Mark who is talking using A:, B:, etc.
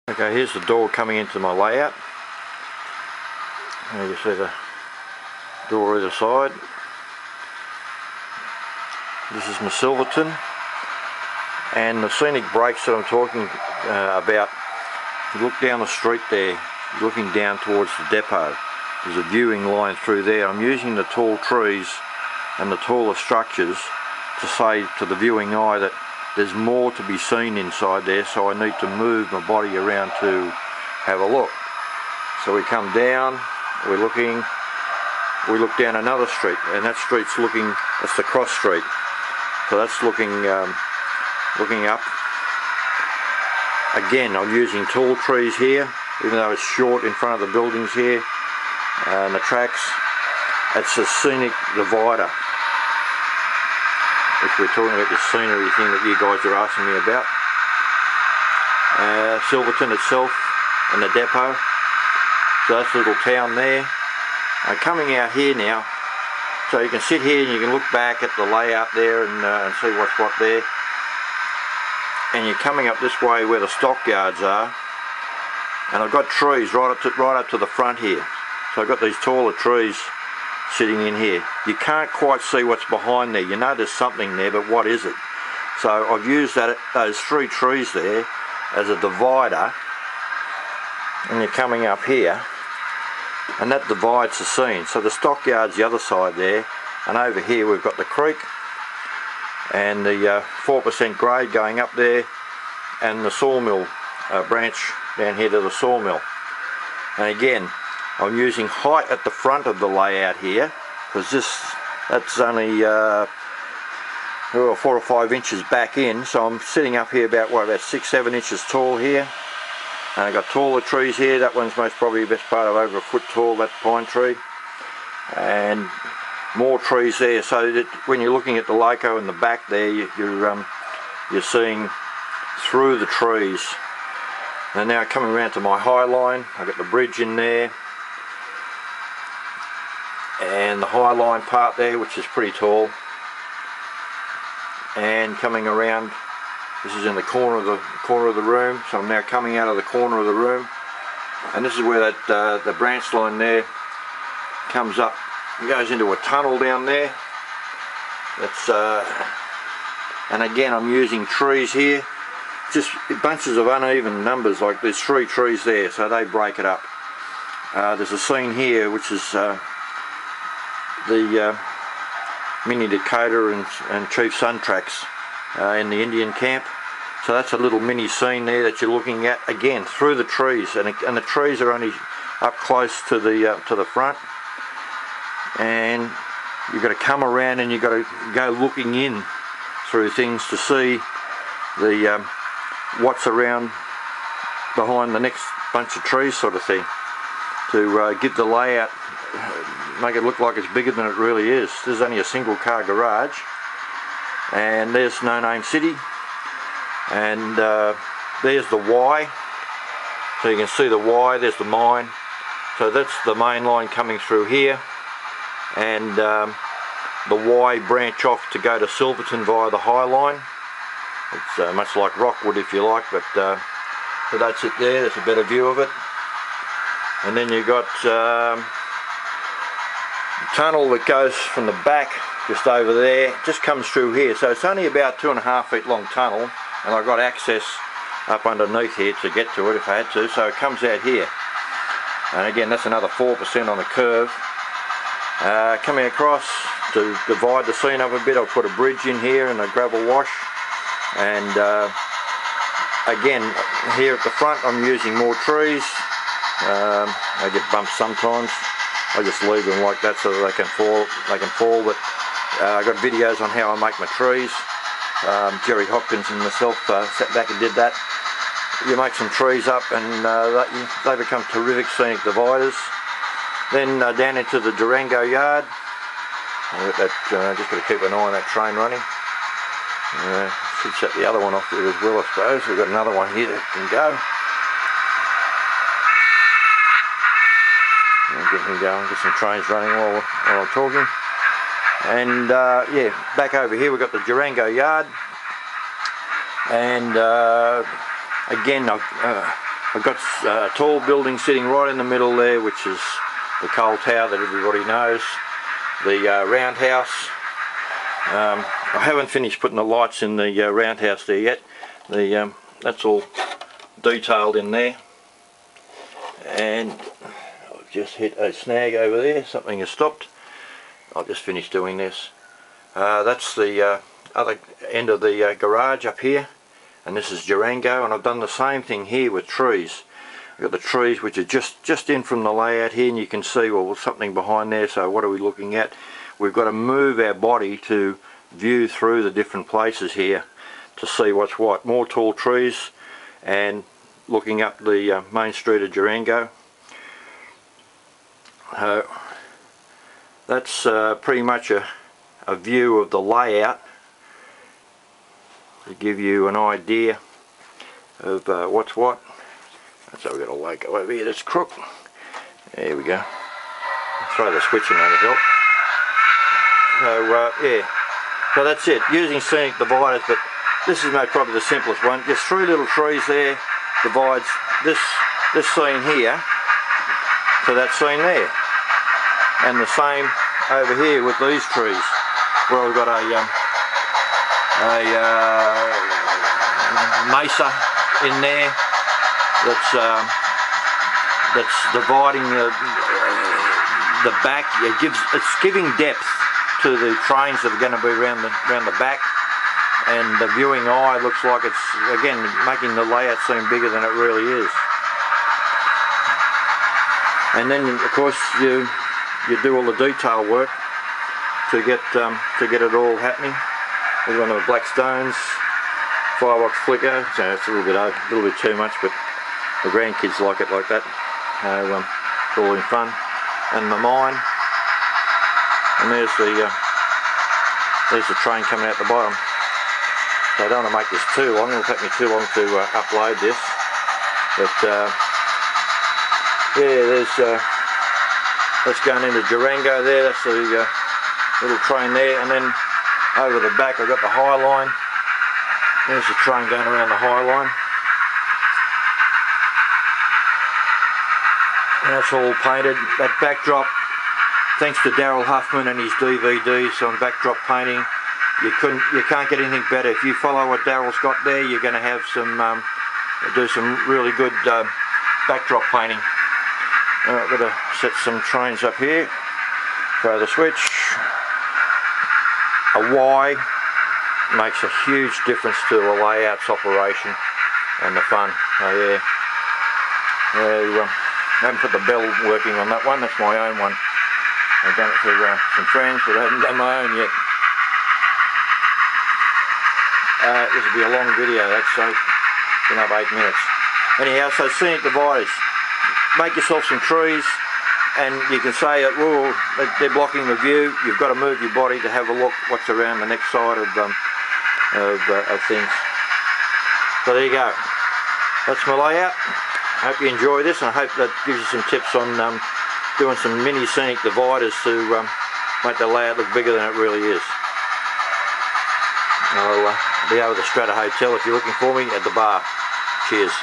A: Okay, here's the door coming into my layout. There you see the door either side. This is my Silverton, and the scenic breaks that I'm talking about. If you look down the street there, looking down towards the depot, there's a viewing line through there. I'm using the tall trees and the taller structures to say to the viewing eye that there's more to be seen inside there, so I need to move my body around to have a look. So we come down, we look down another street, and that street's looking, that's the cross street. So that's looking up. Again, I'm using tall trees here, even though it's short in front of the buildings here and the tracks. It's a scenic divider. If we're talking about the scenery thing that you guys are asking me about. Silverton itself and the depot. So that's a little town there. Coming out here now, so you can sit here and you can look back at the layout there and see what's what there. And you're coming up this way where the stockyards are, and I've got trees right up to the front here. So I've got these taller trees sitting in here. You can't quite see what's behind there. You know there's something there, but what is it? So I've used those three trees there as a divider, and you're coming up here, and that divides the scene. So the stockyard's the other side there, and over here we've got the creek and the 4% grade going up there, and the sawmill branch down here to the sawmill. And again, I'm using height at the front of the layout here, because that's only 4 or 5 inches back in, so I'm sitting up here about 6-7 inches tall here. And I've got taller trees here. That one's most probably the best part of over a foot tall, that pine tree, and more trees there, so that when you're looking at the loco in the back there, you're seeing through the trees. And now coming around to my high line, I've got the bridge in there, and the high line part there, which is pretty tall. And coming around, this is in the corner of the room, so I'm now coming out of the corner of the room, and this is where that the branch line there comes up. It goes into a tunnel down there. That's and again, I'm using trees here, just bunches of uneven numbers. Like there's 3 trees there, so they break it up. There's a scene here which is the Mini Dakota and Chief Sun tracks in the Indian camp. So that's a little mini scene there that you're looking at, again through the trees, and the trees are only up close to the front. And you've got to come around and you've got to go looking in through things to see the what's around behind the next bunch of trees, sort of thing, to give the layout, make it look like it's bigger than it really is. There's only a single car garage, and there's No Name City, and there's the Y, so you can see the Y, there's the mine. So that's the main line coming through here, and the Y branch off to go to Silverton via the High Line. It's much like Rockwood, if you like, but so that's it there. There's a better view of it. And then you've got the tunnel that goes from the back just over there, just comes through here. So it's only about 2.5 feet long tunnel, and I've got access up underneath here to get to it if I had to. So it comes out here, and again that's another 4% on the curve. Coming across to divide the scene up a bit, I'll put a bridge in here and a gravel wash. And again, here at the front I'm using more trees. I get bumped sometimes. I just leave them like that so that they can fall. But I got videos on how I make my trees. Jerry Hopkins and myself sat back and did that. You make some trees up, and they become terrific scenic dividers. Then down into the Durango yard. Just got to keep an eye on that train running. Should set the other one off there as well, I suppose. We've got another one here that can go. Get him going, get some trains running while I'm talking. And yeah, back over here we've got the Durango yard. And again, I've I've got a tall building sitting right in the middle there, which is the coal tower that everybody knows. The roundhouse. I haven't finished putting the lights in the roundhouse there yet. That's all detailed in there. And I've just hit a snag over there. Something has stopped. I'll just finish doing this. That's the other end of the garage up here, and this is Durango, and I've done the same thing here with trees. I've got the trees which are just in from the layout here, and you can see, well, there's something behind there, so what are we looking at? We've got to move our body to view through the different places here to see what's what. More tall trees and looking up the main street of Durango. That's pretty much a view of the layout to give you an idea of what's what. So we've got a lake over here that's crook. There we go. Throw the switch in, that'll help. So yeah, so that's it, using scenic dividers, but this is probably the simplest one. Just 3 little trees there divides this scene here to that scene there, and the same over here with these trees, where we've got a mesa in there that's dividing the back. It's giving depth to the trains that are going to be around the back, and the viewing eye looks like it's again making the layout seem bigger than it really is. And then of course you do all the detail work to get it all happening. There's one of the black stones, firebox flicker. So it's a little bit too much, but the grandkids like it like that. It's all in fun. And the mine. And there's the train coming out the bottom. So I don't want to make this too long. It'll take me too long to upload this. But yeah, that's going into Durango there. That's the little train there, and then over the back I've got the High Line. There's the train going around the High Line. And that's all painted. That backdrop, thanks to Daryl Huffman and his DVDs on backdrop painting, you can't get anything better. If you follow what Daryl's got there, you're going to have do some really good backdrop painting. I've got to set some trains up here. Throw the switch. A Y makes a huge difference to the layouts operation and the fun. Oh yeah. I haven't put the bell working on that one. That's my own one. I've done it for some friends, but I haven't done my own yet. This will be a long video. That's been up 8 minutes. Anyhow, so scenic dividers. Make yourself some trees, and you can say, oh, they're blocking the view. You've got to move your body to have a look what's around the next side of things. So there you go. That's my layout. I hope you enjoy this, and I hope that gives you some tips on doing some mini scenic dividers to make the layout look bigger than it really is. I'll be over the Strata Hotel if you're looking for me at the bar. Cheers.